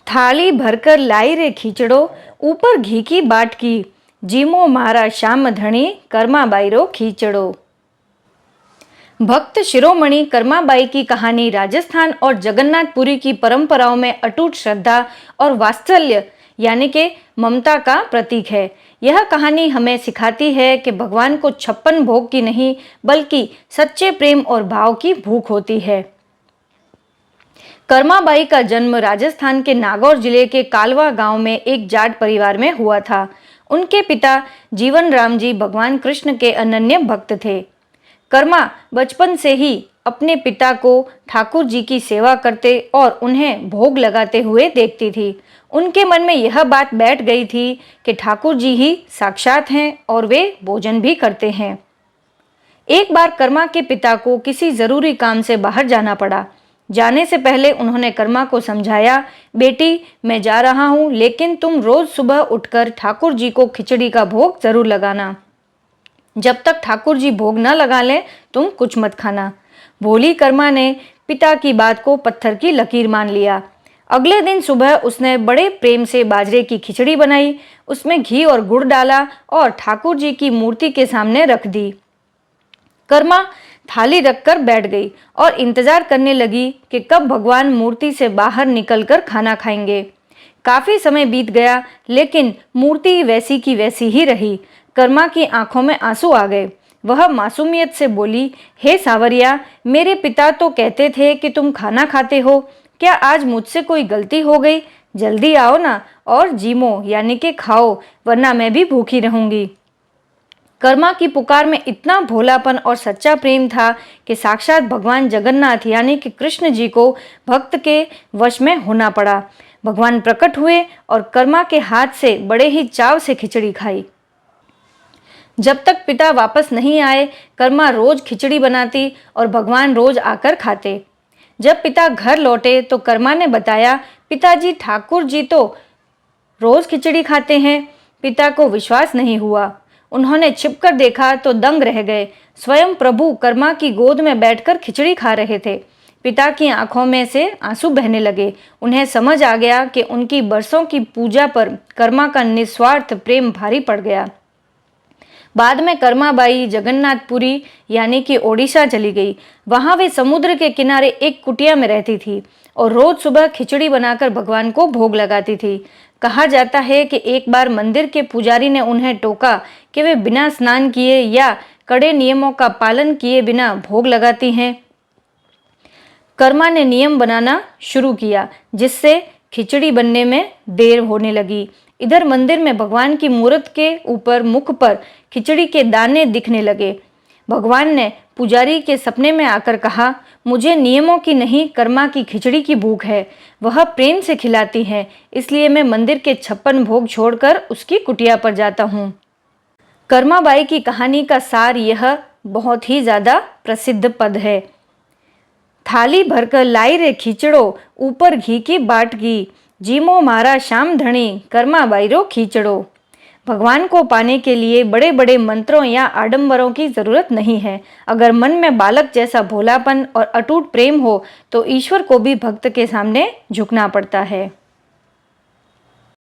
थाली भरकर लाई रे खीचड़ो, ऊपर घी की बाट की, जीमो मारा श्याम धणी, कर्माबाई रो खीचड़ो। भक्त शिरोमणि कर्माबाई की कहानी राजस्थान और जगन्नाथपुरी की परंपराओं में अटूट श्रद्धा और वात्सल्य यानी कि ममता का प्रतीक है। यह कहानी हमें सिखाती है कि भगवान को 56 भोग की नहीं बल्कि सच्चे प्रेम और भाव की भूख होती है। कर्माबाई का जन्म राजस्थान के नागौर जिले के कालवा गांव में एक जाट परिवार में हुआ था। उनके पिता जीवन राम जी भगवान कृष्ण के अनन्य भक्त थे। कर्मा बचपन से ही अपने पिता को ठाकुर जी की सेवा करते और उन्हें भोग लगाते हुए देखती थी। उनके मन में यह बात बैठ गई थी कि ठाकुर जी ही साक्षात हैं और वे भोजन भी करते हैं। एक बार कर्मा के पिता को किसी जरूरी काम से बाहर जाना पड़ा। जाने से पहले उन्होंने कर्मा को समझाया, बेटी मैं जा रहा हूं, लेकिन तुम रोज सुबह उठकर ठाकुर जी को खिचड़ी का भोग जरूर लगाना। जब तक ठाकुर जी भोग न लगा लें तुम कुछ मत खाना। भोली कर्मा ने पिता की बात को पत्थर की लकीर मान लिया। अगले दिन सुबह उसने बड़े प्रेम से बाजरे की खिचड़ी बनाई, उसमें घी और गुड़ डाला और ठाकुर जी की मूर्ति के सामने रख दी। कर्मा थाली रखकर बैठ गई और इंतजार करने लगी कि कब भगवान मूर्ति से बाहर निकलकर खाना खाएंगे। काफी समय बीत गया, लेकिन मूर्ति वैसी की वैसी ही रही। कर्मा की आंखों में आंसू आ गए। वह मासूमियत से बोली, हे सावरिया, मेरे पिता तो कहते थे कि तुम खाना खाते हो, क्या आज मुझसे कोई गलती हो गई? जल्दी आओ ना और जीमो यानी कि खाओ, वरना मैं भी भूखी रहूंगी। कर्मा की पुकार में इतना भोलापन और सच्चा प्रेम था कि साक्षात भगवान जगन्नाथ यानी कि कृष्ण जी को भक्त के वश में होना पड़ा। भगवान प्रकट हुए और कर्मा के हाथ से बड़े ही चाव से खिचड़ी खाई। जब तक पिता वापस नहीं आए, कर्मा रोज खिचड़ी बनाती और भगवान रोज आकर खाते। जब पिता घर लौटे तो कर्मा ने बताया, पिताजी ठाकुर जी तो रोज खिचड़ी खाते हैं। पिता को विश्वास नहीं हुआ। उन्होंने छिपकर देखा तो दंग रह गए। स्वयं प्रभु कर्मा की गोद में बैठकर खिचड़ी खा रहे थे। पिता की आंखों में से आंसू बहने लगे। उन्हें समझ आ गया कि उनकी बरसों की पूजा पर कर्मा का निस्वार्थ प्रेम भारी पड़ गया। बाद में कर्माबाई जगन्नाथपुरी यानी कि ओडिशा चली गई। वहां वे समुद्र के किनारे एक कुटिया में रहती थी और रोज सुबह खिचड़ी बनाकर भगवान को भोग लगाती थी। कहा जाता है कि एक बार मंदिर के पुजारी ने उन्हें टोका कि वे बिना स्नान किए या कड़े नियमों का पालन किए बिना भोग लगाती हैं। कर्मा ने नियम बनाना शुरू किया, जिससे खिचड़ी बनने में देर होने लगी। इधर मंदिर में भगवान की मूर्त के ऊपर मुख पर खिचड़ी के दाने दिखने लगे। भगवान ने पुजारी के सपने में आकर कहा, मुझे नियमों की नहीं कर्मा की खिचड़ी की भूख है। वह प्रेम से खिलाती है, इसलिए मैं मंदिर के 56 भोग छोड़कर उसकी कुटिया पर जाता हूँ। कर्माबाई की कहानी का सार यह बहुत ही ज्यादा प्रसिद्ध पद है। थाली भरकर लाई रे खीचड़ो, ऊपर घी की बाट की, जीमो मारा श्याम धणी, कर्माबाई रो खीचड़ो। भगवान को पाने के लिए बड़े बड़े मंत्रों या आडंबरों की जरूरत नहीं है। अगर मन में बालक जैसा भोलापन और अटूट प्रेम हो तो ईश्वर को भी भक्त के सामने झुकना पड़ता है।